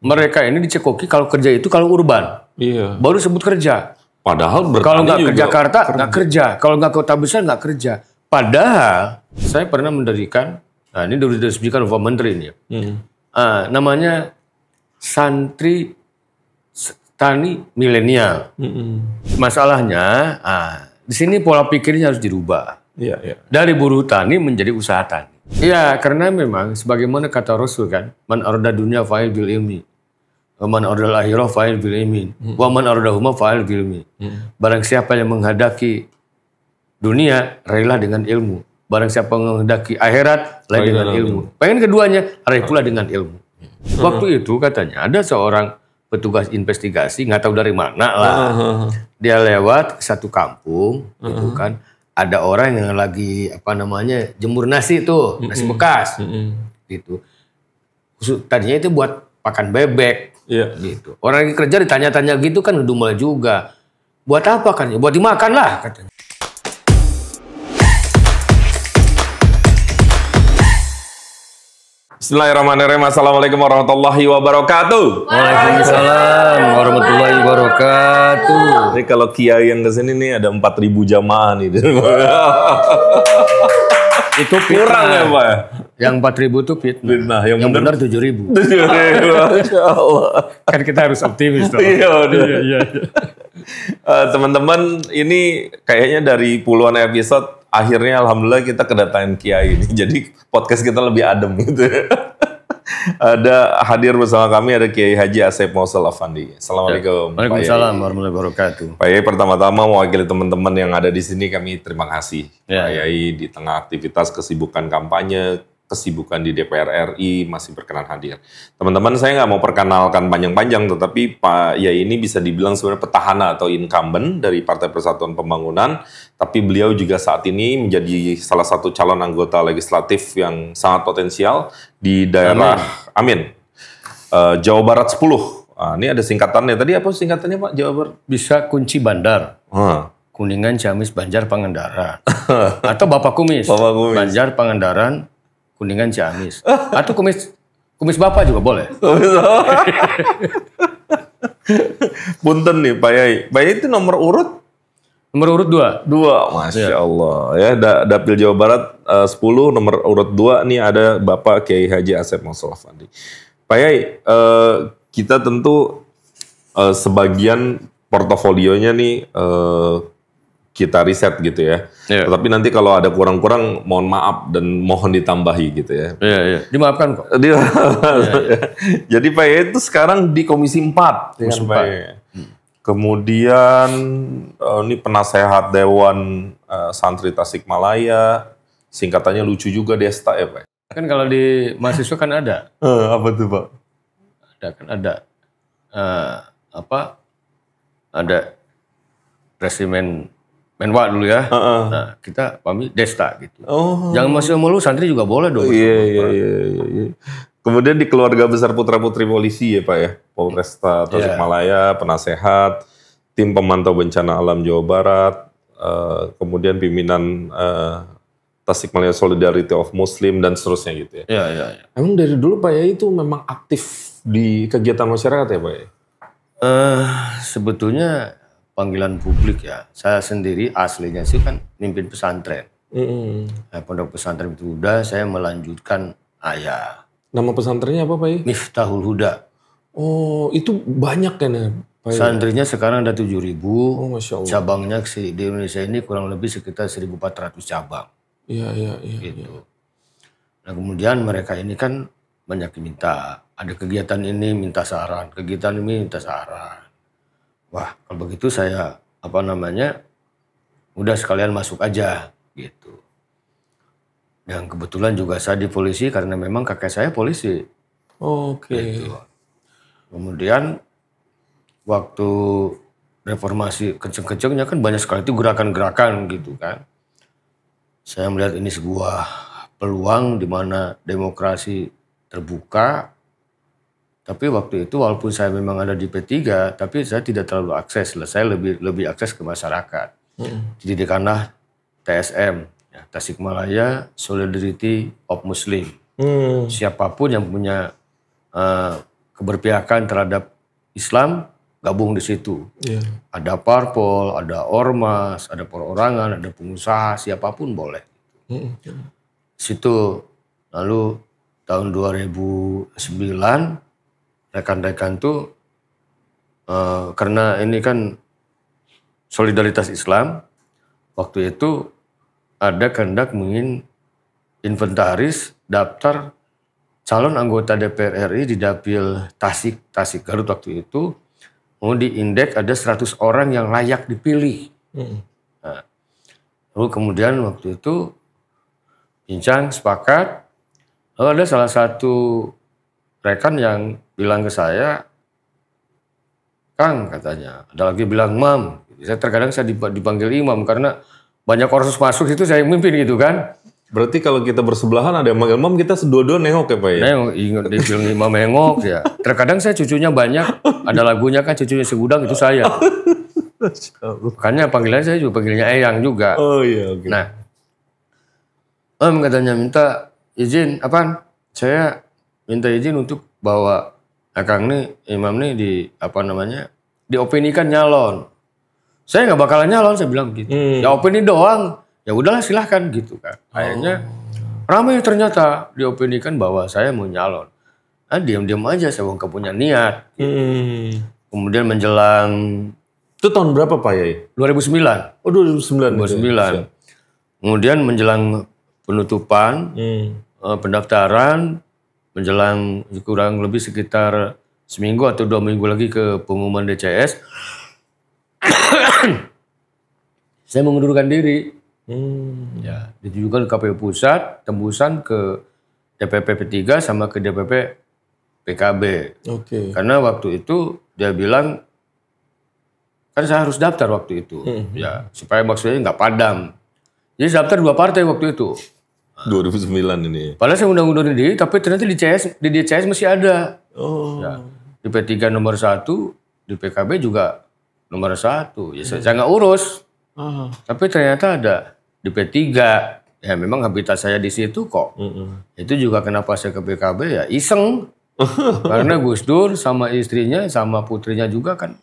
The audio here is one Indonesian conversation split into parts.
Mereka ini dicekoki kalau kerja itu kalau urban. Iya. Baru sebut kerja. Padahal kalau nggak ke Jakarta nggak kerja. Kalau nggak kota besar nggak kerja. Padahal saya pernah mendirikan, nah ini diresmikan Pak Menteri ini. Namanya Santri Tani Milenial. Masalahnya, di sini pola pikirnya harus dirubah. Iya. Dari buruh tani menjadi usaha tani. Iya, karena memang sebagaimana kata Rasul kan, man arada dunya fa'il bil ilmi, wa man arada akhirah fa'il bil ilmi, wa man arada huma fa'il bil ilmi. Barang siapa yang menghadaki dunia, raihlah dengan ilmu. Barang siapa yang menghadaki akhirat, raih dengan ilmu. Pengen keduanya, raih pula dengan ilmu. Waktu itu katanya ada seorang petugas investigasi, nggak tahu dari mana lah. Dia lewat satu kampung, gitu kan. Ada orang yang lagi jemur nasi tuh, nasi bekas, gitu. Tadinya itu buat pakan bebek, gitu. Orang lagi kerja ditanya-tanya gitu kan ngedumel juga. Buat apa kan? Buat dimakan lah katanya. Bismillahirrahmanirrahim. Assalamualaikum warahmatullahi wabarakatuh. Waalaikumsalam warahmatullahi wabarakatuh. Jadi kalau kiai yang kesini nih ada 4.000 jamaah nih. Itu kurang ya Pak? Yang 4.000 itu fitnah. Yang benar 7.000. Masya Allah. Kan kita harus optimis dong. Iya. Teman-teman, ini kayaknya dari puluhan episode akhirnya alhamdulillah kita kedatangan kiai ini. Jadi podcast kita lebih adem gitu. Ada hadir bersama kami ada Kiai Haji Asep Mausel Afandi. Assalamualaikum. Waalaikumsalam warahmatullahi wabarakatuh. Pak Yai, pertama-tama mewakili teman-teman yang ada di sini kami terima kasih. Pak Yai di tengah aktivitas kesibukan kampanye, kesibukan di DPR RI masih berkenan hadir. Teman-teman, saya nggak mau perkenalkan panjang-panjang, tetapi Pak Yai ini bisa dibilang sebenarnya petahana atau incumbent dari Partai Persatuan Pembangunan, tapi beliau juga saat ini menjadi salah satu calon anggota legislatif yang sangat potensial di daerah Jawa Barat 10. Ini ada singkatannya. Tadi apa singkatannya Pak Jawa Barat? Bisa kunci bandar. Kuningan, Ciamis, Banjar, Pangandaran. Atau Bapak Kumis. Banjar, Pangandaran, Kuningan, Ciamis. Atau kumis Bapak juga boleh. Punten nih Pak Yai. Pak Yai itu nomor urut? Nomor urut 2. Masya Allah. Ya, Dapil Jawa Barat 10, nomor urut 2 nih ada Bapak Kiai Haji Asep Mausel Afandi. Pak Yai, kita tentu sebagian portofolionya nih kita riset gitu ya. Tapi nanti kalau ada kurang-kurang mohon maaf dan mohon ditambahi gitu ya. Iya. Dimaafkan kok. Jadi Pak Yai itu sekarang di Komisi 4. Komisi 4. Kemudian ini penasehat Dewan Santri Tasikmalaya, singkatannya lucu juga Desta ya Pak. Kan kalau di mahasiswa kan ada. Apa tuh Pak? Ada resimen Menwa dulu ya. Nah, kita pamit Desta gitu. Jangan masih mulu santri juga boleh dong. Iya. Kemudian di keluarga besar putra-putri polisi ya Pak ya. Polresta Tasikmalaya, penasehat, tim pemantau bencana alam Jawa Barat, kemudian pimpinan Tasikmalaya Solidarity of Muslim dan seterusnya gitu ya. Iya. Emang dari dulu Pak Yai itu memang aktif di kegiatan masyarakat ya Pak Yai? Sebetulnya panggilan publik ya. Saya sendiri aslinya sih kan mimpin pesantren. Pondok pesantren itu udah saya melanjutkan ayah. Nama pesantrennya apa Pak Yai? Miftahul Huda. Oh, itu banyak kan ya Pak Yai? Santrinya sekarang ada 7.000. Masya Allah. Cabangnya di Indonesia ini kurang lebih sekitar 1.400 cabang. Iya. Gitu. Nah kemudian mereka ini kan banyak minta. Ada kegiatan ini minta saran, kegiatan ini minta saran. Wah kalau begitu saya udah sekalian masuk aja gitu. Dan kebetulan juga saya di polisi karena memang kakek saya polisi. Oke. Gitu. Kemudian waktu reformasi kenceng-kencengnya kan banyak sekali itu gerakan-gerakan gitu kan. Saya melihat ini sebuah peluang di mana demokrasi terbuka. Tapi waktu itu walaupun saya memang ada di P3, tapi saya tidak terlalu akses. Saya lebih akses ke masyarakat. Didirikanlah TSM, Tasikmalaya Solidarity of Muslim. Siapapun yang punya keberpihakan terhadap Islam gabung di situ. Ada parpol, ada ormas, ada perorangan, ada pengusaha, siapapun boleh. Situ lalu tahun 2009 rekan-rekan tuh karena ini kan solidaritas Islam, waktu itu ada kehendak ingin inventaris daftar calon anggota DPR RI di Dapil Tasik Garut waktu itu. Mau diindeks ada 100 orang yang layak dipilih. Nah, lalu kemudian waktu itu bincang, sepakat. Lalu ada salah satu rekan yang bilang ke saya, Kang katanya, ada lagi bilang Mam. Terkadang saya dipanggil Imam karena banyak ormas masuk itu saya mimpin gitu kan. Berarti kalau kita bersebelahan ada yang manggil Mam, kita dua-dua nengok ya Pak ya? Nengok, ingat di film Imam nengok ya. Terkadang saya cucunya banyak, ada lagunya kan cucunya segudang itu saya. Makanya panggilan saya juga panggilnya Eyang juga. Oh iya oke. Nah, Om katanya minta izin, apaan? Saya minta izin untuk bawa Akang nih, Imam nih diopinikan nyalon. Saya nggak bakalan nyalon, saya bilang gitu. Ya opini doang. Ya udahlah silahkan gitu kan. Akhirnya ramai ternyata diopinikan bahwa saya mau nyalon. Nah, diam-diam aja saya nggak punya niat. Gitu. Kemudian menjelang itu tahun berapa Pak Yai? 2009. Oh 2009. 2009. Kemudian menjelang penutupan pendaftaran, menjelang kurang lebih sekitar seminggu atau 2 minggu lagi ke pengumuman DCS, saya mengundurkan diri. Ya, ditujukan ke KPU Pusat, tembusan ke DPP P3 sama ke DPP PKB. Karena waktu itu dia bilang, kan saya harus daftar waktu itu, ya supaya maksudnya nggak padam. Jadi daftar 2 partai waktu itu. 2009 ini. Padahal saya undang-undurin diri, tapi ternyata di DCS masih ada. Ya, di P3 nomor 1, di PKB juga nomor 1. Ya saya nggak urus. Tapi ternyata ada di P3. Ya memang habitat saya di situ kok. Itu juga kenapa saya ke PKB ya iseng. Karena Gus Dur sama istrinya sama putrinya juga kan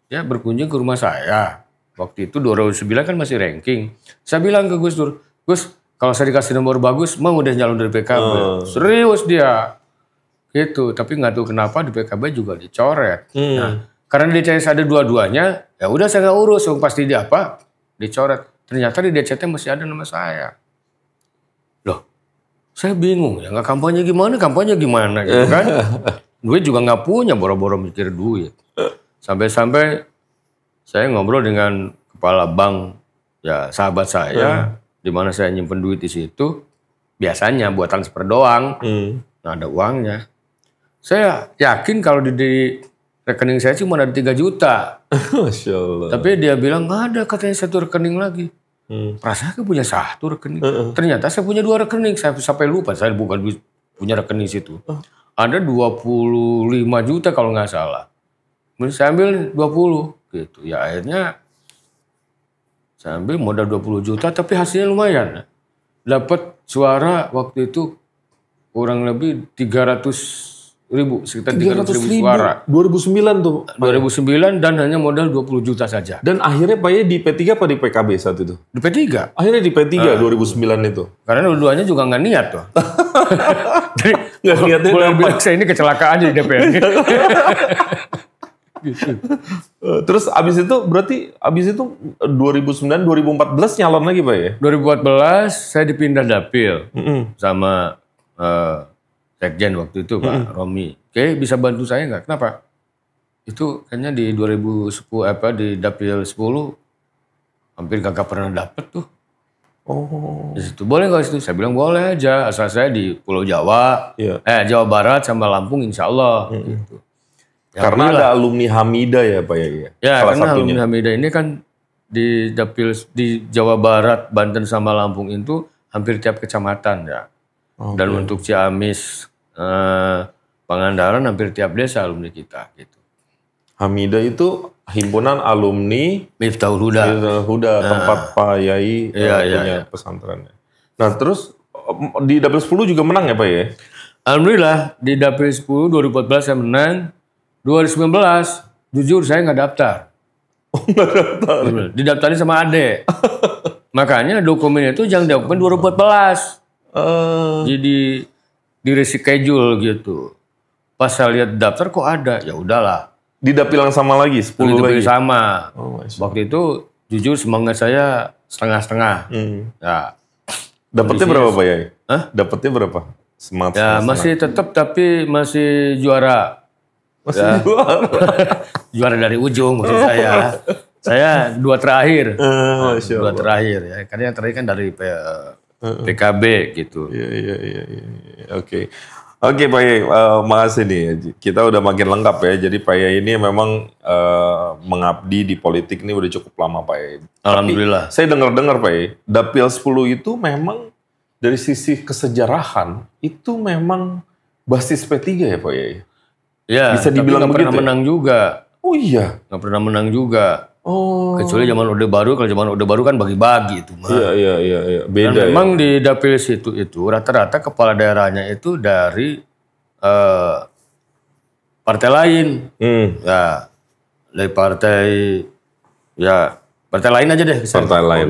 ya berkunjung ke rumah saya. Waktu itu 2009 kan masih ranking. Saya bilang ke Gus Dur, Gus kalau saya dikasih nomor bagus mau udah nyalon dari PKB. Serius dia. Gitu. Tapi nggak tahu kenapa di PKB juga dicoret. Nah, karena di DCS ada dua-duanya, ya udah saya nggak urus. Pasti dia apa? Dicoret. Ternyata di DCT masih ada nama saya. Loh, saya bingung ya, nggak kampanye gimana gitu kan. Duit juga nggak punya, boro-boro mikir duit. Sampai-sampai saya ngobrol dengan kepala bank, ya sahabat saya, di mana saya nyimpen duit di situ, biasanya buat transfer doang. Nah ada uangnya. Saya yakin kalau di rekening saya cuma ada 3 juta. Masya Allah. Tapi dia bilang nggak ada, katanya 1 rekening lagi. Perasaan saya punya 1 rekening. Ternyata saya punya 2 rekening. Saya sampai lupa saya bukan punya rekening situ. Ada 25 juta kalau nggak salah. Saya ambil 20 gitu. Ya akhirnya saya ambil modal 20 juta tapi hasilnya lumayan. Dapat suara waktu itu kurang lebih 300.000, sekitar 300.000 suara. 2009 tuh. 2009 dan hanya modal 20 juta saja. Dan akhirnya Pak Ye di P3 apa di PKB saat itu? Di P3. Akhirnya di P3 2009 itu. Karena dua-duanya juga nggak niat tuh. Nggak niatnya boleh bilang saya ini kecelakaan di DPR. Gitu. Terus abis itu 2009 2014 nyalon lagi Pak ya? 2014 saya dipindah dapil sama Sekjen waktu itu Pak Romi. Oke, bisa bantu saya nggak? Kenapa? Itu kayaknya di 2010 di dapil 10 hampir kagak pernah dapet tuh. Di situ boleh nggak situ? Saya bilang boleh aja, asal saya di Pulau Jawa, Jawa Barat sama Lampung insya Allah. Gitu. Ya, karena ada alumni Hamida ya Pak ya? Ya karena satunya. Alumni Hamida ini kan di dapil di Jawa Barat, Banten sama Lampung itu hampir tiap kecamatan ya. Dan untuk Ciamis, Pangandaran hampir tiap desa alumni kita gitu. Hamida itu himpunan alumni Miftahul Huda. Tempat Pak Yai punya pesantrennya. Nah terus di dapil 10 juga menang ya Pak ya? Alhamdulillah di Dapil 10 2014 saya menang. 2019 jujur saya nggak daftar. Oh, nggak daftar. Didaftarin sama adek. Makanya dokumennya itu jangan dokumen 2014. Jadi di reschedule gitu. Pas saya lihat daftar kok ada, ya udahlah. Di dapil yang sama lagi, 10 Dapil lagi. sama. Oh, waktu itu jujur semangat saya setengah-setengah. Ya. Dapatnya berapa Pak Yai? Dapatnya berapa? Semangat ya masih tetap tapi masih juara. Masih juara. Juara dari ujung maksud saya. Saya 2 terakhir. Masya 2 terakhir ya. Karena yang terakhir kan dari PKB gitu. Iya. Oke. Oke Pak Yai, makasih nih. Kita udah makin lengkap ya. Jadi Pak Yai ini memang mengabdi di politik ini udah cukup lama Pak Yai. Alhamdulillah. Tapi saya dengar Pak Yai, Dapil 10 itu memang dari sisi kesejarahan itu memang basis P3 ya Pak Yai? Ya, bisa dibilang tapi nggak pernah begitu menang juga. Oh iya? Nggak pernah menang juga. Oh. Kecuali zaman Orde Baru, kalau zaman Orde Baru kan bagi-bagi itu mah. Iya. Beda Dan ya. memang di Dapil situ itu rata-rata kepala daerahnya itu dari partai lain. Ya, dari partai lain aja deh. Partai lain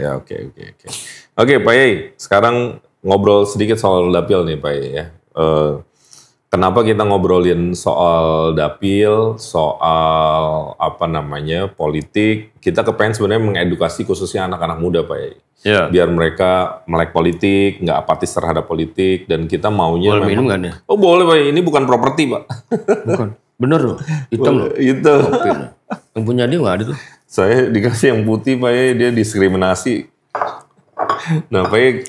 ya. Oke. Oke Pak Yai, sekarang ngobrol sedikit soal Dapil nih Pak Yai ya. Kenapa kita ngobrolin soal Dapil, soal politik? Kita kepengen sebenarnya mengedukasi khususnya anak-anak muda Pak Yai. Ya. Biar mereka melek politik, nggak apatis terhadap politik, dan kita maunya boleh minum nggak nih? Oh boleh Pak Yai, ini bukan properti Pak. Bukan, bener loh, hitam loh. Itu. Yang punya dia nggak ada tuh. Saya dikasih yang putih Pak Yai, dia diskriminasi. Nah Pak Yai,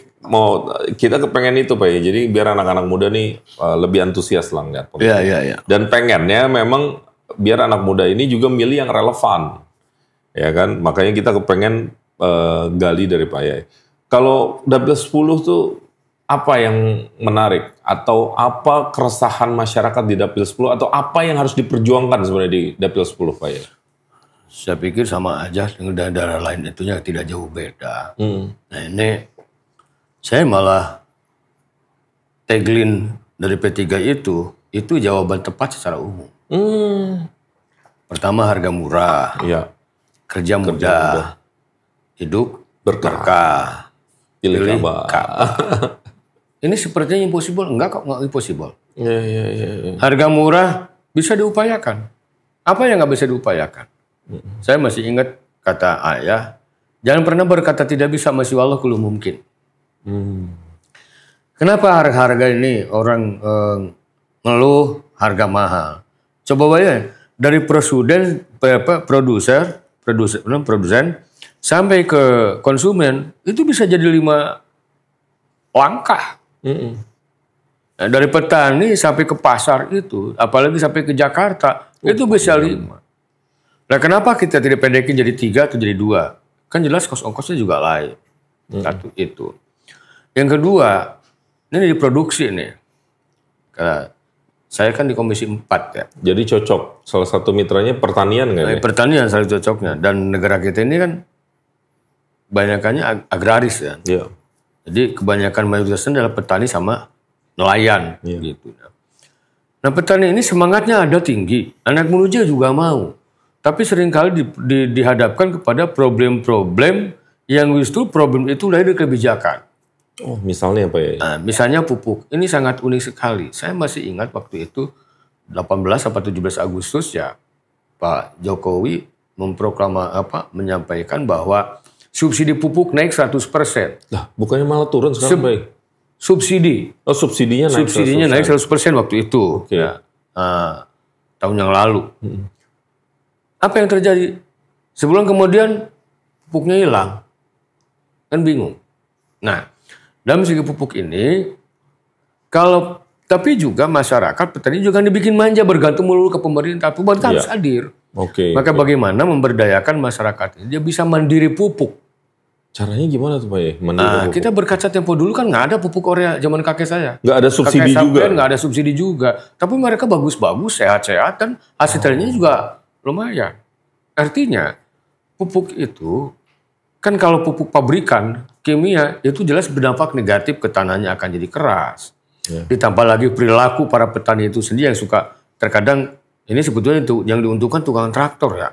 kita kepengen itu Pak Yai, jadi biar anak-anak muda nih lebih antusias lah ngeliat politik. Iya. Dan pengennya memang biar anak muda ini juga milih yang relevan. Ya kan, makanya kita kepengen gali dari Pak Yai. Kalau Dapil 10 tuh apa yang menarik? Atau apa keresahan masyarakat di Dapil 10? Atau apa yang harus diperjuangkan sebenarnya di Dapil 10 Pak Yai? Saya pikir sama aja dengan daerah lain itunya tidak jauh beda. Nah ini saya malah tagline dari P3 itu jawaban tepat secara umum. Pertama harga murah, kerja mudah, hidup berkah, pilih kabar. Ini sepertinya impossible, enggak kok nggak impossible. Iya. Harga murah bisa diupayakan. Apa yang nggak bisa diupayakan? Saya masih ingat kata ayah, jangan pernah berkata tidak bisa, masih wallah kullu mungkin. Kenapa harga ini orang ngeluh harga mahal? Coba bayangin dari produsen sampai ke konsumen itu bisa jadi 5 langkah. Nah, dari petani sampai ke pasar itu, apalagi sampai ke Jakarta itu bisa 5. Nah kenapa kita tidak pendekin jadi 3 atau jadi 2? Kan jelas kos-ongkosnya juga lain. Satu itu. Yang kedua, ini diproduksi nih. Saya kan di Komisi 4 ya. Jadi cocok. Salah satu mitranya pertanian nggak ya? Pertanian salah cocoknya. Dan negara kita ini kan banyakannya agraris ya. Iya. Jadi kebanyakan mayoritasnya adalah petani sama nelayan. Gitu. Nah petani ini semangatnya ada tinggi. Anak muda juga mau. Tapi seringkali dihadapkan kepada problem-problem yang justru problem itu lahir dari kebijakan. Oh, misalnya apa ya? Nah, misalnya pupuk. Ini sangat unik sekali. Saya masih ingat waktu itu 18 atau 17 Agustus ya Pak Jokowi menyampaikan bahwa subsidi pupuk naik 100%. Lah, bukannya malah turun sekarang, Pak? Subsidi. Oh, subsidinya naik 100% waktu itu. Oke. Ya. Tahun yang lalu. Apa yang terjadi? Sebulan kemudian pupuknya hilang. Kan bingung. Nah, dalam segi pupuk ini, tapi juga masyarakat, petani juga dibikin manja bergantung melulu ke pemerintah. Pemerintah harus hadir. Maka bagaimana memberdayakan masyarakat ini? Dia bisa mandiri pupuk. Caranya gimana tuh Pak ya? Kita berkaca tempo dulu kan nggak ada pupuk Korea zaman kakek saya. Nggak ada subsidi juga. Nggak ada subsidi juga. Tapi mereka bagus-bagus, sehat-sehat dan hasilnya juga lumayan. Artinya pupuk itu kan kalau pupuk pabrikan kimia itu jelas berdampak negatif ke tanahnya akan jadi keras. Ditambah lagi perilaku para petani itu sendiri yang suka terkadang ini sebetulnya itu yang diuntungkan tukang traktor ya.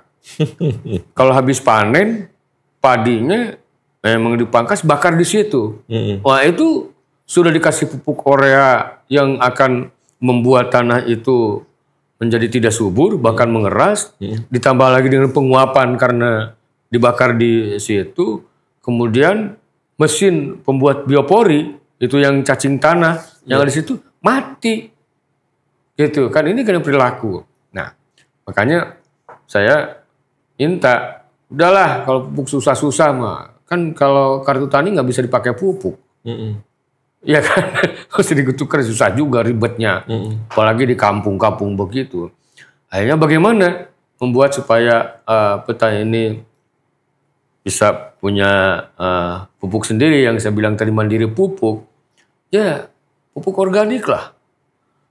Kalau habis panen padinya memang dipangkas bakar di situ. Wah itu sudah dikasih pupuk urea yang akan membuat tanah itu menjadi tidak subur bahkan mengeras. Ditambah lagi dengan penguapan karena dibakar di situ. Kemudian mesin pembuat biopori itu yang cacing tanah yang ada di situ mati, gitu kan ini kan perilaku. Nah makanya saya minta udahlah kalau pupuk susah-susah mah kan kalau kartu tani nggak bisa dipakai pupuk, ya kan harus ditukar susah juga ribetnya, apalagi di kampung-kampung begitu. Akhirnya bagaimana membuat supaya petani ini bisa punya pupuk sendiri yang saya bilang tadi mandiri pupuk, ya pupuk organik lah.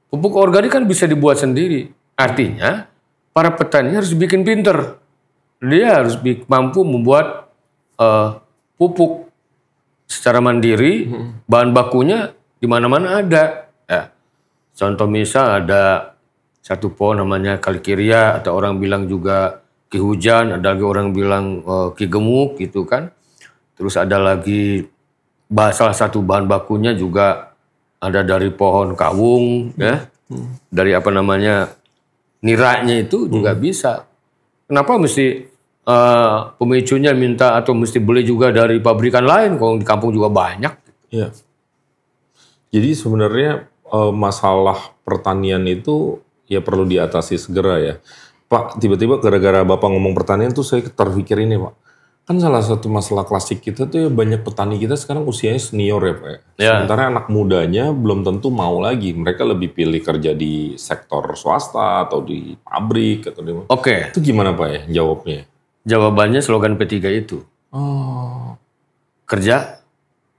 Pupuk organik kan bisa dibuat sendiri. Artinya para petani harus bikin pinter. Dia harus mampu membuat pupuk secara mandiri, bahan bakunya di mana-mana ada. Ya. Contoh misal ada satu pohon namanya kalikiria, atau orang bilang juga ki hujan, ada lagi orang bilang ki gemuk gitu kan. Terus ada lagi salah satu bahan bakunya juga ada dari pohon kawung ya. Dari apa namanya niranya itu juga bisa. Kenapa mesti pemicunya minta atau mesti beli juga dari pabrikan lain kalau di kampung juga banyak. Iya. Jadi sebenarnya masalah pertanian itu ya perlu diatasi segera ya. Pak, tiba-tiba gara-gara Bapak ngomong pertanian tuh saya terpikir ini Pak. Kan salah satu masalah klasik kita tuh ya banyak petani kita sekarang usianya senior ya Pak. Ya. Sementara anak mudanya belum tentu mau lagi. Mereka lebih pilih kerja di sektor swasta atau di pabrik atau di mana. Oke. Itu gimana Pak ya jawabnya? Jawabannya slogan P3 itu. Kerja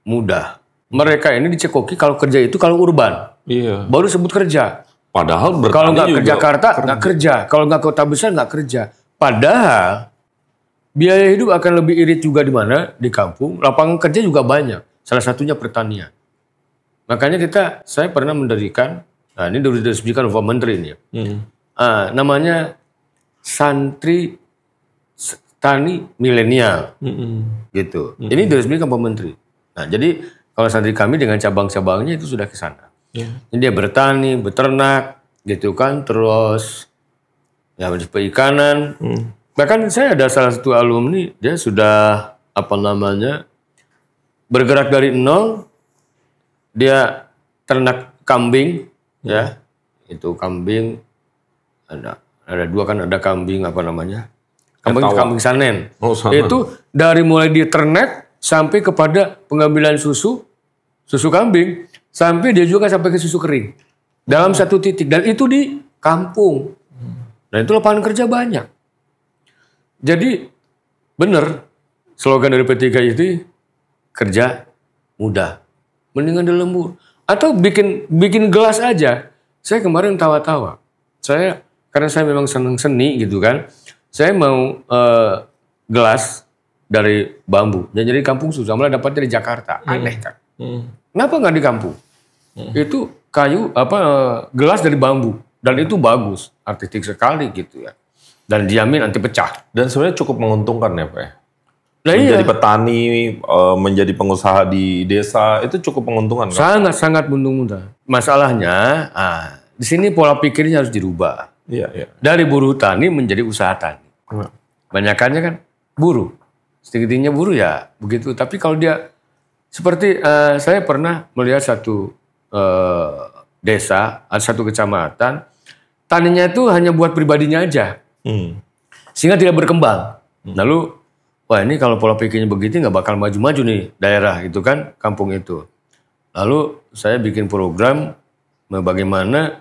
mudah. Mereka ini dicekoki kalau kerja itu kalau urban. Iya. Baru sebut kerja. Padahal kalau nggak ke Jakarta nggak kerja, kalau nggak kota besar nggak kerja. Padahal biaya hidup akan lebih irit juga di mana di kampung. Lapangan kerja juga banyak. Salah satunya pertanian. Makanya saya pernah mendirikan, nah ini sudah diresmikan Pak Menteri ini. Namanya Santri Tani Milenial, gitu. Ini diresmikan Pak Menteri. Nah jadi kalau santri kami dengan cabang-cabangnya itu sudah ke sana. Jadi dia bertani, beternak, gitu kan, terus ya perikanan. Bahkan saya ada salah satu alumni, dia sudah bergerak dari nol, dia ternak kambing, ya, itu kambing ada dua kan, ada kambing kambing sanen. Itu dari mulai dia ternak sampai kepada pengambilan susu kambing. Sampai dia juga sampai ke susu kering. Dalam satu titik. Dan itu di kampung. Dan itu lapangan kerja banyak. Jadi benar slogan dari P3 itu kerja mudah. Mendingan di lembur. Atau bikin gelas aja. Saya kemarin tawa-tawa. Karena saya memang senang seni gitu kan. Saya mau gelas dari bambu. Dan jadi kampung susah. Malah dapatnya di Jakarta. Aneh kan. Kenapa nggak di kampung? Itu kayu gelas dari bambu dan itu bagus, artistik sekali gitu ya. Dan dijamin anti pecah. Dan sebenarnya cukup menguntungkan ya Pak ya. Menjadi petani, menjadi pengusaha di desa itu cukup menguntungkan kan? Sangat menguntungkan. Masalahnya, di sini pola pikirnya harus dirubah. Iya. Dari buruh tani menjadi usaha tani. Banyakannya kan buruh, sedikitnya buruh ya begitu. Tapi kalau dia seperti saya pernah melihat satu desa, ada satu kecamatan, taninya itu hanya buat pribadinya aja, sehingga tidak berkembang. Lalu, wah ini kalau pola pikirnya begitu nggak bakal maju-maju nih daerah gitu kan, kampung itu. Lalu saya bikin program bagaimana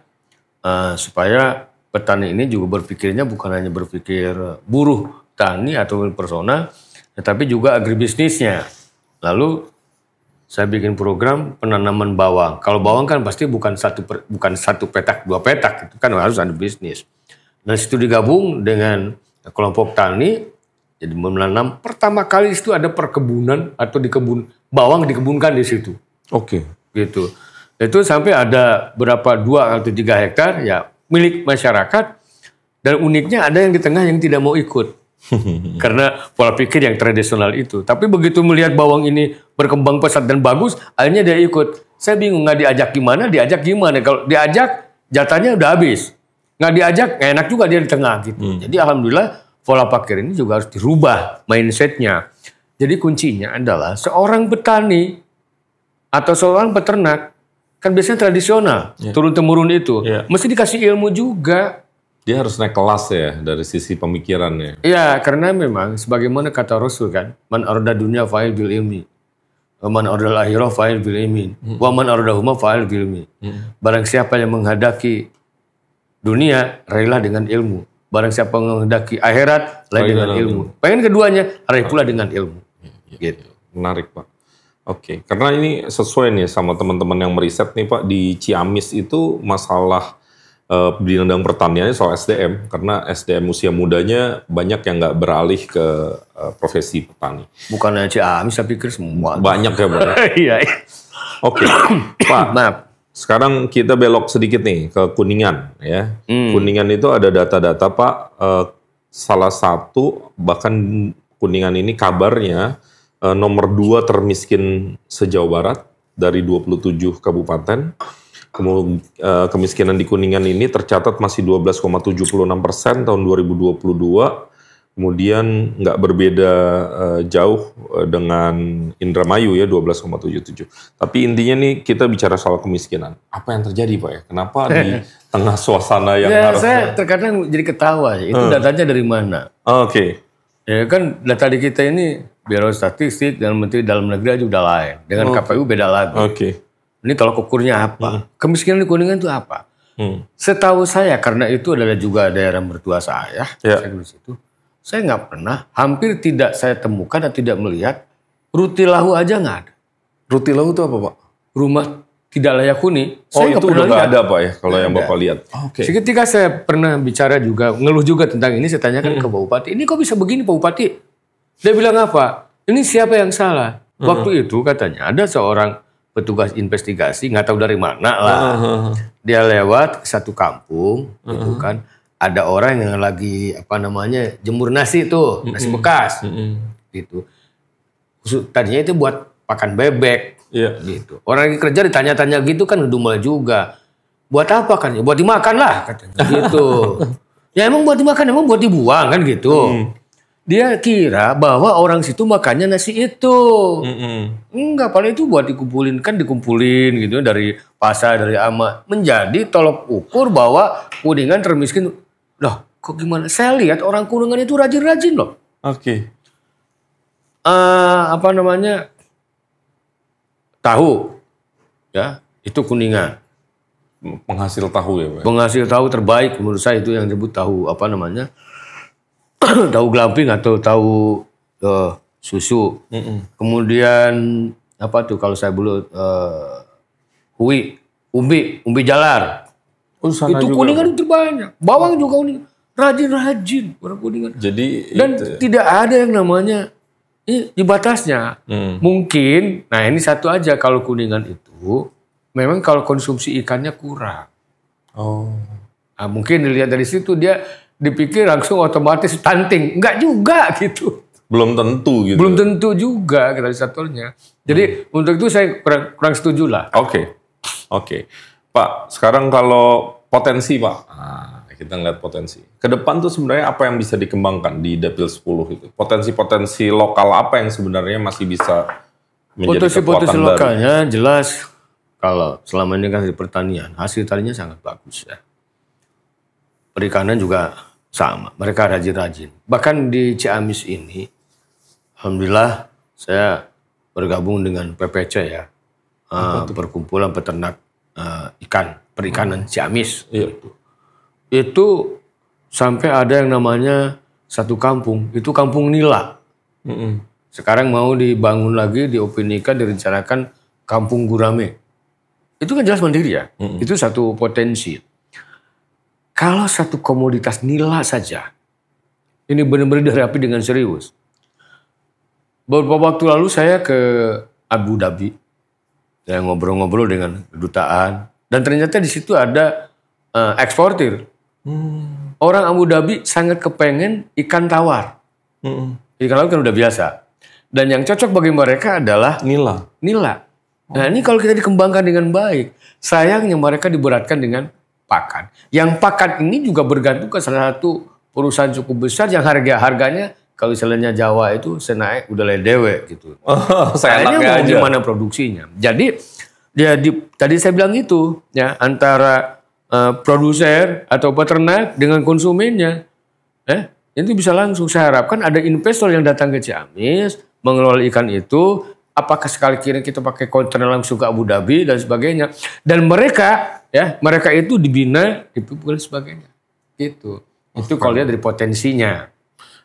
supaya petani ini juga berpikirnya bukan hanya berpikir buruh tani atau personal, tetapi juga agribisnisnya. Lalu saya bikin program penanaman bawang. Kalau bawang kan pasti bukan satu petak, dua petak, itu kan harus ada bisnis. Dan situ digabung dengan kelompok tani, jadi menanam. Pertama kali itu ada perkebunan atau bawang dikebunkan di situ. Oke. Gitu. Itu sampai ada berapa 2 atau 3 hektar ya milik masyarakat, dan uniknya ada yang di tengah yang tidak mau ikut. Karena pola pikir yang tradisional itu. Tapi begitu melihat bawang ini berkembang pesat dan bagus, akhirnya dia ikut. Saya bingung, nggak diajak gimana. Kalau diajak jatahnya udah habis. Nggak diajak, nggak enak juga dia di tengah gitu. Jadi alhamdulillah pola pikir ini juga harus dirubah mindsetnya. Jadi kuncinya adalah seorang petani atau seorang peternak, kan biasanya tradisional, turun-temurun itu. Mesti dikasih ilmu juga. Dia harus naik kelas ya dari sisi pemikirannya. Iya, karena memang sebagaimana kata Rasul kan, man arada dunya fa'il bil ilmi. Wa man arada akhirah fa'il bil ilmi. Wa man arada huma fa'il bil ilmi. Barang siapa yang menghadaki dunia, raihlah dengan ilmu. Barang siapa yang menghendaki akhirat, raih dengan ilmu. Pengen keduanya, raih pula dengan ilmu. Gitu. Menarik, Pak. Oke, karena ini sesuai nih sama teman-teman yang meriset nih, Pak, di Ciamis itu masalah di bidang pertaniannya soal SDM, karena SDM usia mudanya banyak yang nggak beralih ke profesi petani. Bukan hanya Ciamis, saya pikir semua. Banyak ya, Pak. Iya. Oke, Pak. Maaf. Sekarang kita belok sedikit nih ke Kuningan, ya. Kuningan itu ada data-data, Pak. Salah satu bahkan Kuningan ini kabarnya nomor 2 termiskin se-Jawa Barat dari 27 kabupaten. Kemudian kemiskinan di Kuningan ini tercatat masih 12,76% tahun 2022. Kemudian nggak berbeda jauh dengan Indramayu ya 12,77. Tapi intinya nih kita bicara soal kemiskinan. Apa yang terjadi, Pak ya? Kenapa di tengah suasana yang ya, saya terkadang jadi ketawa. Itu datanya dari mana? Oke. Ya kan data di kita ini Biro Statistik dan Menteri Dalam Negeri aja udah lain. Dengan KPU beda lagi. Oke. Ini tolak ukurnya apa? Kemiskinan di Kuningan itu apa? Setahu saya, karena itu adalah juga daerah mertua saya, saya di situ. Saya nggak pernah, hampir tidak saya temukan dan tidak melihat rutilahu aja nggak ada. Rutilahu itu apa, Pak? Rumah tidak layak huni. Saya itu udah nggak ada, Pak ya, kalau yang Bapak lihat. Oke. Ketika saya pernah bicara juga, ngeluh juga tentang ini, saya tanyakan ke Pak Bupati, ini kok bisa begini Pak Bupati? Dia bilang apa? Ini siapa yang salah? Waktu itu katanya ada seorang petugas investigasi, nggak tahu dari mana lah. Dia lewat ke satu kampung, gitu kan. Ada orang yang lagi jemur nasi tuh, nasi bekas, gitu. Tadinya itu buat pakan bebek, gitu. Orang lagi kerja ditanya-tanya gitu kan ngedumel juga. Buat apa kan? Buat dimakan lah, katanya. Gitu. Ya emang buat dimakan, emang buat dibuang kan gitu. Dia kira bahwa orang situ makannya nasi itu. Enggak, paling itu buat dikumpulin gitu dari pasar, dari ama. Menjadi tolok ukur bahwa Kuningan termiskin. Loh, kok gimana? Saya lihat orang Kuningan itu rajin-rajin loh. Oke. Tahu. Ya, itu Kuningan. Penghasil tahu ya, Pak? Penghasil tahu terbaik menurut saya itu yang disebut tahu tahu glamping atau tahu susu. Kemudian kalau saya belut umbi jalar. Itu Kuningan itu banyak. Bawang juga rajin orang Kuningan. Dan tidak ada yang namanya di batasnya. Mungkin, nah ini satu aja kalau Kuningan itu memang kalau konsumsi ikannya kurang. Nah, mungkin dilihat dari situ dia dipikir langsung otomatis stunting. Enggak juga gitu. Belum tentu gitu. Belum tentu juga katalisatornya. Jadi untuk itu saya kurang setuju lah. Oke. Pak, sekarang kalau potensi, Pak. Kita ngeliat potensi. Ke depan tuh sebenarnya apa yang bisa dikembangkan di Dapil 10 itu? Potensi-potensi lokal apa yang sebenarnya masih bisa menjadi kekuatan baru? Lokalnya jelas kalau selama ini kan di pertanian, hasil taninya sangat bagus ya. Perikanan juga sama, mereka rajin-rajin. Bahkan di Ciamis ini, alhamdulillah saya bergabung dengan PPC ya, Perkumpulan Peternak Perikanan Ciamis. Itu sampai ada yang namanya satu kampung, itu Kampung Nila. Sekarang mau dibangun lagi, diopinikan, direncanakan Kampung Gurame. Itu kan jelas mandiri ya, itu satu potensi. Kalau satu komoditas nila saja, ini benar-benar dihadapi dengan serius. Beberapa waktu lalu saya ke Abu Dhabi. Saya ngobrol-ngobrol dengan kedutaan. Dan ternyata di situ ada eksportir. Orang Abu Dhabi sangat kepengen ikan tawar. Ikan laut kan udah biasa. Dan yang cocok bagi mereka adalah Nila. Nah ini kalau kita dikembangkan dengan baik, sayangnya mereka diberatkan dengan pakan. Yang pakan ini juga bergantung ke salah satu perusahaan cukup besar yang harganya kalau istilahnya Jawa itu senaik udah ledewe gitu. Sayangnya mau gimana produksinya. Jadi tadi saya bilang itu ya antara produser atau peternak dengan konsumennya, itu bisa langsung. Saya harapkan ada investor yang datang ke Ciamis mengelola ikan itu. Apakah sekali kira kita pakai kontainer langsung ke Abu Dhabi dan sebagainya. Dan mereka itu dibina, dipupuk dan sebagainya. Itu kalau lihat dari potensinya.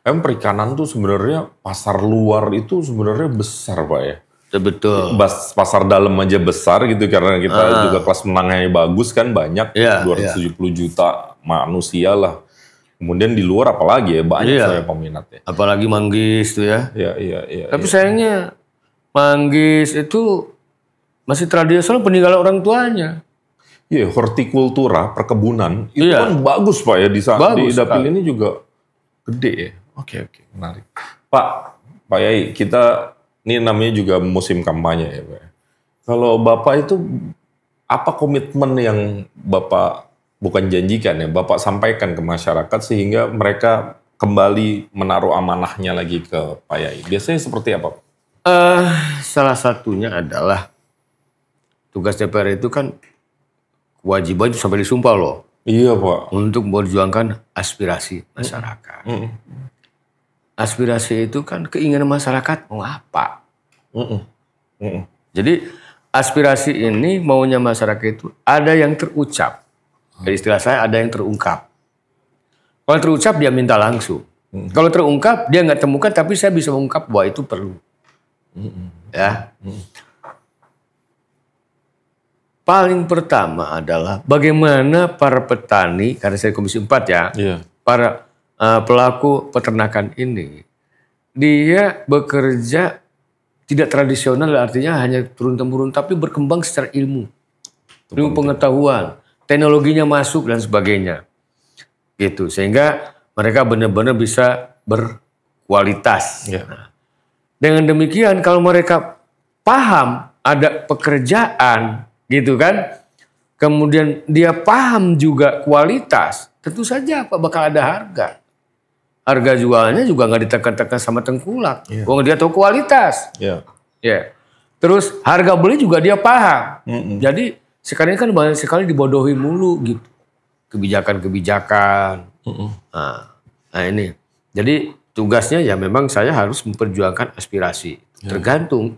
Perikanan tuh sebenarnya pasar luar itu sebenarnya besar Pak ya. Betul. Pasar dalam aja besar gitu karena kita juga kelas menengahnya bagus kan banyak. 270 juta manusia lah. Kemudian di luar apalagi ya banyak saya peminatnya. Apalagi manggis tuh ya. Iya. Tapi sayangnya manggis itu masih tradisional peninggalan orang tuanya. Iya, hortikultura, perkebunan itu kan bagus Pak ya di Dapil ini juga gede ya. Oke, menarik. Pak Yai, kita ini namanya juga musim kampanye ya Pak. Kalau Bapak itu apa komitmen yang Bapak bukan janjikan ya, Bapak sampaikan ke masyarakat sehingga mereka kembali menaruh amanahnya lagi ke Pak Yai? Biasanya seperti apa Pak? Salah satunya adalah tugas DPR itu kan kewajiban sampai disumpah loh. Iya Pak. Untuk memperjuangkan aspirasi masyarakat. Aspirasi itu kan keinginan masyarakat mau apa. Jadi aspirasi ini maunya masyarakat itu ada yang terucap. Jadi istilah saya ada yang terungkap. Kalau terucap dia minta langsung. Kalau terungkap dia nggak temukan tapi saya bisa mengungkap bahwa itu perlu. Ya. Paling pertama adalah bagaimana para petani, karena saya Komisi 4 ya, para pelaku peternakan ini, dia bekerja tidak tradisional artinya hanya turun-temurun, tapi berkembang secara ilmu pengetahuan, teknologinya masuk dan sebagainya, gitu sehingga mereka benar-benar bisa berkualitas. Nah, dengan demikian kalau mereka paham ada pekerjaan gitu kan, kemudian dia paham juga kualitas, tentu saja bakal ada harga. Harga jualnya juga nggak ditekan-tekan sama tengkulak. Wong dia tahu kualitas. Terus harga beli juga dia paham. Jadi sekarang ini kan banyak sekali dibodohi mulu gitu. Kebijakan-kebijakan. Nah ini. Jadi tugasnya ya memang saya harus memperjuangkan aspirasi. Tergantung.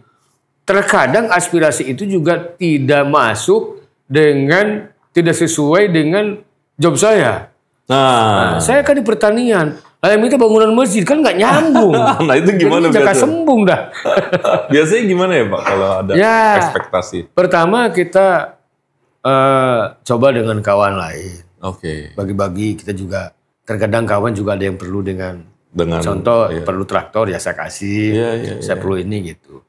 Terkadang aspirasi itu juga tidak masuk dengan, tidak sesuai dengan job saya. Nah saya kan di pertanian. Saya minta bangunan masjid kan nggak nyambung. Nah itu gimana biasanya? Jangan sembung dah. Biasanya gimana ya Pak kalau ada ekspektasi? Pertama kita coba dengan kawan lain. Bagi-bagi kita juga. Terkadang kawan juga ada yang perlu dengan contoh perlu traktor ya saya kasih. Saya perlu ini gitu.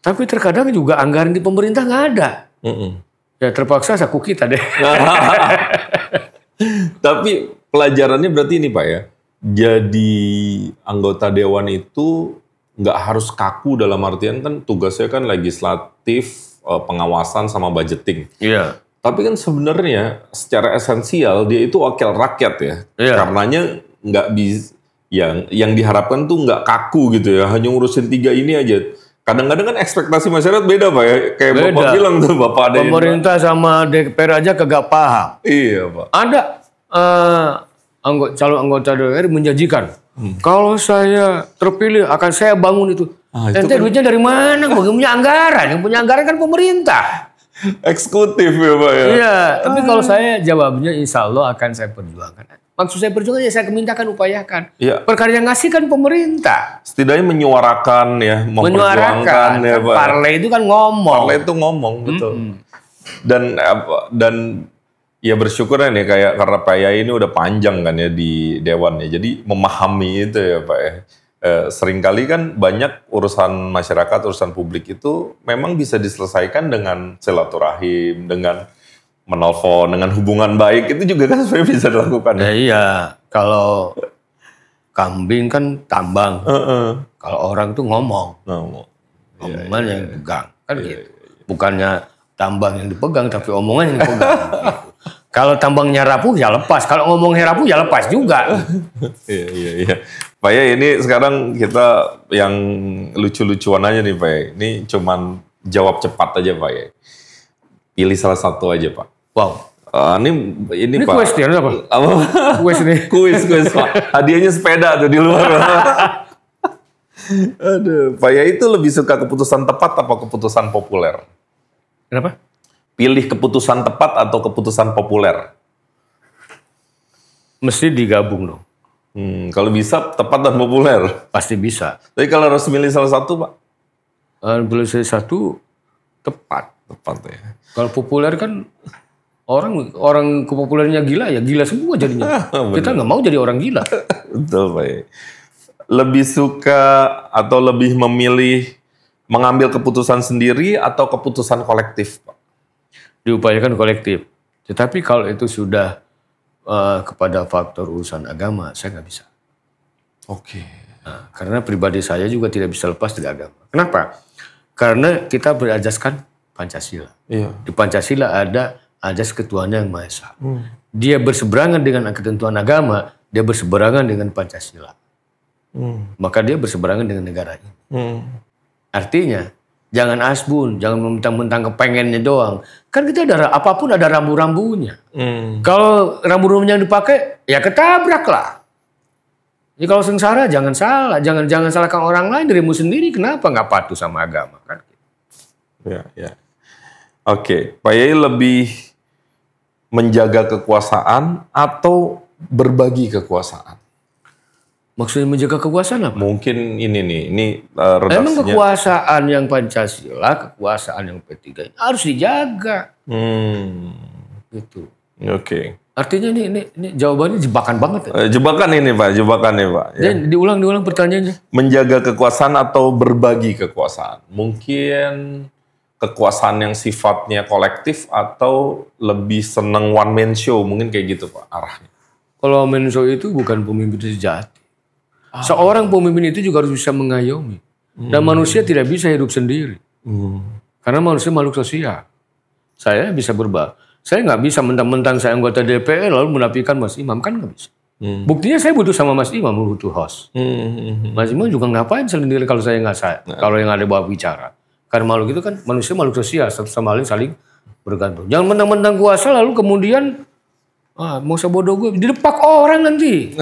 Tapi terkadang juga anggaran di pemerintah nggak ada. Ya terpaksa saya kita deh. Tapi pelajarannya berarti ini Pak ya. Jadi anggota dewan itu nggak harus kaku dalam artian kan tugasnya kan legislatif, pengawasan sama budgeting. Tapi kan sebenarnya secara esensial dia itu wakil rakyat ya. Karenanya nggak bisa yang diharapkan tuh nggak kaku gitu ya. Hanya ngurusin 3 ini aja. Kadang-kadang kan ekspektasi masyarakat beda Pak ya. Kayak beda. Bapak bilang tuh Bapak ada pemerintah sama DPR aja kagak paham. Iya Pak. Ada calon anggota DPR menjanjikan kalau saya terpilih akan saya bangun itu. Nanti kan duitnya dari mana? Bagaimana anggaran? Yang punya anggaran kan pemerintah. Eksekutif ya Pak ya. Iya. Tapi kalau saya jawabnya insya Allah akan saya perjuangkan. Maksud saya perjuangan ya saya mintakan upayakan. Perkara yang ngasih kan pemerintah. Setidaknya menyuarakan ya, memperjuangkan ya Pak. Partai itu kan ngomong. Partai itu ngomong betul. Dan ya bersyukur nih kayak karena Pak Yai ini udah panjang kan ya di dewan ya. Jadi memahami itu ya Pak ya. seringkali kan banyak urusan masyarakat, urusan publik itu memang bisa diselesaikan dengan silaturahim, dengan menelpon, dengan hubungan baik, itu juga kan sebenarnya bisa dilakukan. Ya iya, kalau kambing kan tambang, kalau orang tuh ngomong. Omongan yang dipegang, kan gitu. Bukannya tambang yang dipegang, tapi omongan yang dipegang. Gitu. Kalau tambangnya rapuh ya lepas, kalau ngomongnya rapuh ya lepas juga. Iya. Pak Yai, ini sekarang kita yang lucu-lucuan aja nih Pak Yai. Ini cuman jawab cepat aja Pak Yai. Pilih salah satu aja Pak. Wow. Ini Pak. Kuis dia apa? Kuis nih. Kuis Pak. Hadiahnya sepeda tuh di luar. Aduh, Pak Yai itu lebih suka keputusan tepat apa keputusan populer? Kenapa? Pilih keputusan tepat atau keputusan populer? Mesti digabung dong. Kalau bisa tepat dan populer. Pasti bisa. Tapi kalau harus milih salah satu Pak? Pilih salah satu tepat. Tepat ya. Kalau populer kan orang kepopulernya gila ya gila semua jadinya. Kita nggak mau jadi orang gila. Betul Pak Yai. Lebih suka atau lebih memilih mengambil keputusan sendiri atau keputusan kolektif Pak? Diupayakan kolektif. Tetapi kalau itu sudah kepada faktor urusan agama, saya nggak bisa. Oke. Nah, karena pribadi saya juga tidak bisa lepas dari agama. Kenapa? Karena kita berajaskan Pancasila. Iya. Di Pancasila ada ajas ketuhanan yang Maha Esa. Dia berseberangan dengan ketentuan agama, dia berseberangan dengan Pancasila. Maka dia berseberangan dengan negara ini. Artinya, jangan asbun, jangan mentang-mentang kepengennya doang. Kan kita ada apapun ada rambu-rambunya. Kalau rambu-rambunya yang dipakai, ya ketabrak lah. Jadi kalau sengsara jangan salah, jangan salahkan orang lain, dirimu sendiri. Kenapa nggak patuh sama agama? Kan? Ya. Oke, Pak Yai lebih menjaga kekuasaan atau berbagi kekuasaan? Maksudnya menjaga kekuasaan apa? Mungkin ini redaksinya. Emang kekuasaan yang Pancasila, kekuasaan yang P3 harus dijaga. Gitu. Oke. Artinya ini jawabannya jebakan banget. Ya? Jebakan ini Pak, Ya. Diulang pertanyaannya. Menjaga kekuasaan atau berbagi kekuasaan? Mungkin kekuasaan yang sifatnya kolektif atau lebih seneng one man show, mungkin kayak gitu Pak arahnya. Kalau one man show itu bukan pemimpin sejati. Seorang pemimpin itu juga harus bisa mengayomi. Dan manusia tidak bisa hidup sendiri. Karena manusia makhluk sosial. Saya bisa berbagi. Saya nggak bisa mentang-mentang saya anggota DPR lalu menafikan Mas Imam. Kan nggak bisa. Buktinya saya butuh sama Mas Imam, butuh host. Mas Imam juga ngapain sendiri kalau saya nggak saya. Kalau yang ada bawa bicara. Karena makhluk itu kan manusia makhluk sosial. Satu sama lain saling bergantung. Jangan mentang-mentang kuasa lalu kemudian mau sebodoh gue. Didepak orang nanti.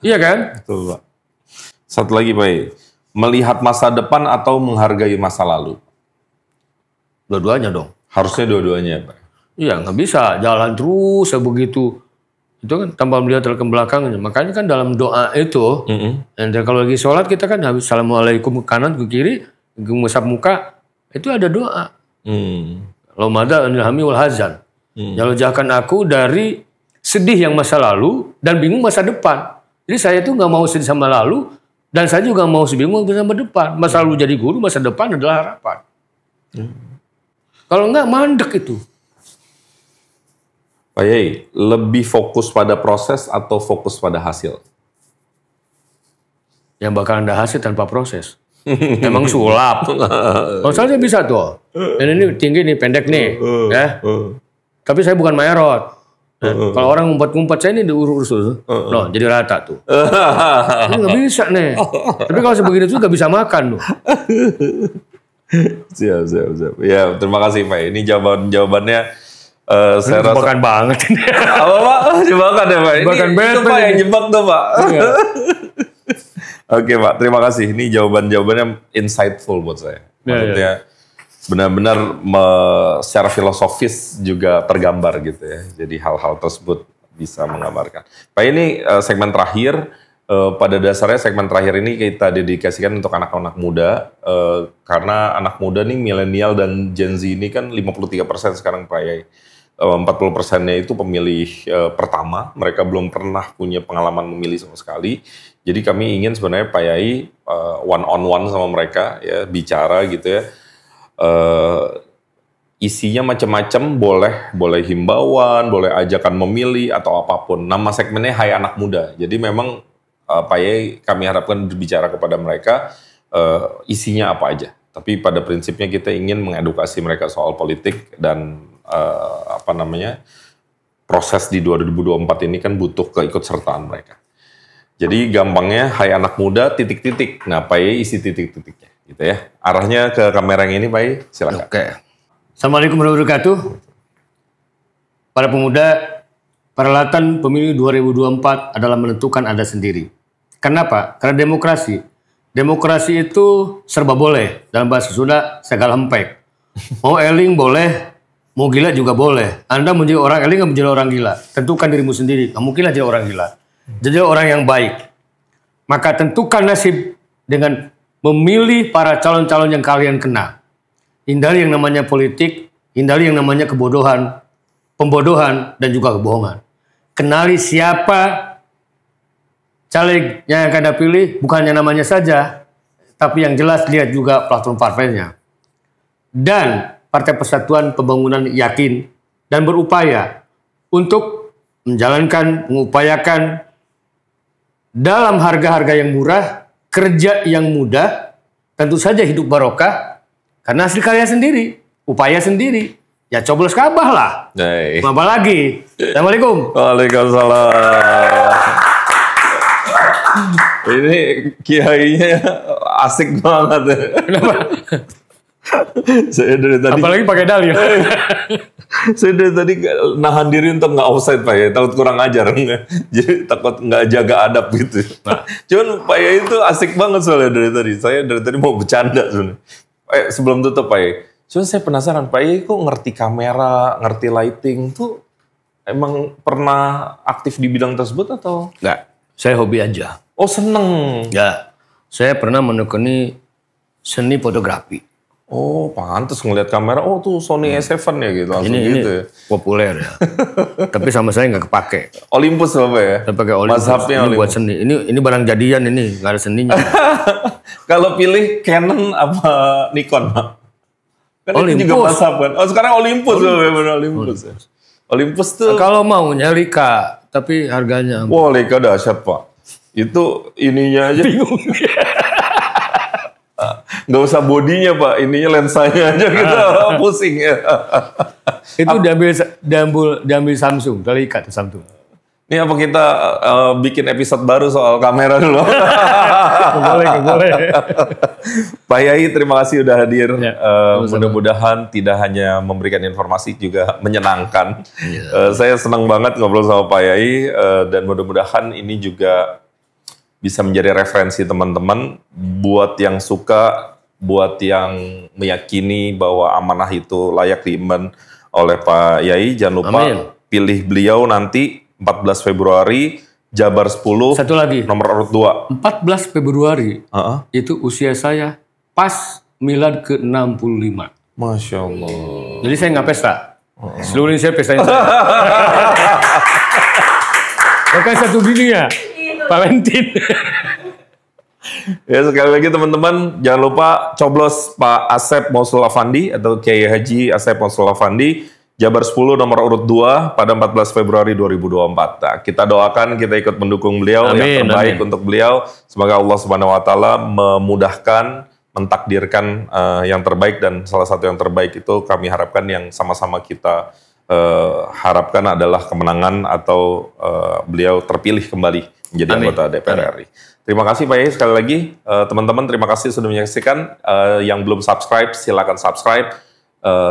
Iya kan? Betul Pak. Satu lagi Pak Yai, melihat masa depan atau menghargai masa lalu? Dua-duanya dong. Harusnya dua-duanya Pak. Iya, nggak bisa jalan terus begitu. Itu kan tanpa melihat ke belakangnya. Makanya kan dalam doa itu, kalau lagi sholat kita kan habis assalamualaikum ke kanan ke kiri, ngusap muka, itu ada doa. Lomada ilhami wal hazan. Jauhkan aku dari sedih yang masa lalu dan bingung masa depan. Jadi saya tuh nggak mau sedih sama lalu. Dan saya juga mau bingung sama depan. Masa lalu jadi guru, masa depan adalah harapan. Kalau enggak, mandek itu. Pak Yai, lebih fokus pada proses atau fokus pada hasil? Yang bakal ada hasil tanpa proses. Emang sulap. Soalnya bisa tuh. Ini tinggi nih, pendek nih. Ya. Tapi saya bukan mayorot. Kalau orang ngumpet-ngumpet saya ini diurus loh, jadi rata tuh. Ini nggak bisa nih. Tapi kalau sebegini tuh nggak bisa makan loh. Siap. Ya, terima kasih Pak. Ini jawabannya saya rasa jebakan banget. Apa Pak? Jebakan ya Pak. Ini itu Pak yang jebak tuh Pak. Oke Pak, terima kasih. Ini jawabannya insightful buat saya. Maksudnya benar-benar secara filosofis juga tergambar gitu ya. Jadi hal-hal tersebut bisa menggambarkan. Pak, ini segmen terakhir. Pada dasarnya segmen terakhir ini kita dedikasikan untuk anak-anak muda. Karena anak muda nih milenial dan Gen Z ini kan 53% sekarang Pak Yai. 40%-nya itu pemilih pertama, mereka belum pernah punya pengalaman memilih sama sekali. Jadi kami ingin sebenarnya Pak Yai one on one sama mereka, ya bicara gitu ya. Isinya macam-macam, boleh himbauan, boleh ajakan memilih atau apapun. Nama segmennya Hai Anak Muda. Jadi memang Pak Yai kami harapkan berbicara kepada mereka isinya apa aja. Tapi pada prinsipnya kita ingin mengedukasi mereka soal politik dan proses di 2024 ini kan butuh keikutsertaan mereka. Jadi gampangnya Hai Anak Muda titik-titik. Nah, Pak Yai isi titik-titiknya gitu ya. Arahnya ke kamera yang ini Pak Yai, silakan. Oke. Assalamualaikum warahmatullahi wabarakatuh. Para pemuda, peralatan pemilu 2024 adalah menentukan Anda sendiri. Kenapa? Karena demokrasi itu serba boleh. Dalam bahasa Sunda, segala hempek. Mau eling boleh, mau gila juga boleh. Anda menjadi orang eling, nggak menjadi orang gila. Tentukan dirimu sendiri. Nggak mungkinlah jadi orang gila. Jadi orang yang baik. Maka tentukan nasib dengan memilih para calon-calon yang kalian kenal. Hindari yang namanya politik, hindari yang namanya kebodohan, pembodohan, dan juga kebohongan. Kenali siapa caleg yang akan Anda pilih, bukannya namanya saja, tapi yang jelas lihat juga platform partainya. Dan Partai Persatuan Pembangunan yakin dan berupaya untuk mengupayakan dalam harga-harga yang murah, kerja yang mudah, tentu saja hidup barokah, karena hasil karya sendiri, upaya sendiri. Ya coblos kabah lah. Apa lagi? Assalamualaikum. Waalaikumsalam. Ini kiainya asik banget ya. Kenapa? Saya dari tadi. Apalagi pakai dalil. Saya dari tadi nahan diri untuk nggak offside Pak Yai, takut kurang ajar, jadi takut nggak jaga adab gitu. Nah. Cuman Pak Yai itu asik banget soalnya dari tadi. Saya dari tadi mau bercanda sebenarnya. Sebelum tutup Pak Yai, cuman saya penasaran Pak Yai kok ngerti kamera, ngerti lighting tuh emang pernah aktif di bidang tersebut atau? Enggak, saya hobi aja. Oh seneng. Ya, saya pernah menekuni seni fotografi. Oh, pantes ngelihat kamera. Oh, tuh Sony A7 ya gitu. Langsung ini gitu ya. Populer ya. Tapi sama saya nggak kepake. Olympus apa ya? Saya pakai Olympus. Ini buat seni. Ini barang jadian ini, nggak ada seninya. Kalau pilih Canon apa Nikon, Pak? Kan Olympus. Itu juga WhatsApp kan. Oh, sekarang Olympus. Olympus. Olympus tuh. Kalau mau Leica, tapi harganya. Wah, Leica dahsyat, Pak. Itu ininya aja. Bingung. Nggak usah bodinya Pak, ininya lensanya aja kita pusing ya. Itu diambil Samsung, Leica tuh Samsung. Ini apa kita bikin episode baru soal kamera dulu? Boleh. Pak Yai, terima kasih udah hadir. Ya, mudah-mudahan tidak hanya memberikan informasi, juga menyenangkan. Ya. Saya senang banget ngobrol sama Pak Yai, dan mudah-mudahan ini juga bisa menjadi referensi teman-teman buat yang suka, buat yang meyakini bahwa amanah itu layak diemban oleh Pak Yai. Jangan lupa pilih beliau nanti 14 Februari, Jabar 10. Satu lagi. Nomor urut 2. 14 Februari, itu usia saya pas milad ke-65. Masya Allah. Jadi saya nggak pesta. Seluruh Indonesia pestain saya. Bukan satu dunia. Valentine. Ya, sekali lagi teman-teman, jangan lupa coblos Pak Asep Mausul Afandi atau Kiai Haji Asep Mausul Afandi, Jabar 10 nomor urut 2 pada 14 Februari 2024. Nah, kita doakan, kita ikut mendukung beliau. Yang terbaik untuk beliau. Semoga Allah Subhanahu wa taala memudahkan, mentakdirkan yang terbaik, dan salah satu yang terbaik itu kami harapkan yang sama-sama kita harapkan adalah kemenangan atau beliau terpilih kembali menjadi anggota DPR RI. Terima kasih Pak Yai sekali lagi. Teman-teman terima kasih sudah menyaksikan. Yang belum subscribe silakan subscribe.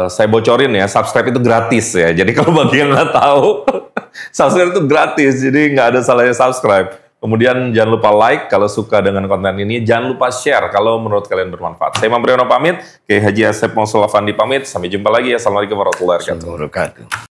Saya bocorin ya, subscribe itu gratis ya. Jadi kalau bagi yang nggak tahu, subscribe itu gratis. Jadi nggak ada salahnya subscribe. Kemudian jangan lupa like kalau suka dengan konten ini. Jangan lupa share kalau menurut kalian bermanfaat. Saya Imam Priyono pamit. Kiai Haji Asep Mausul Afandi pamit. Sampai jumpa lagi. Assalamualaikum warahmatullahi wabarakatuh.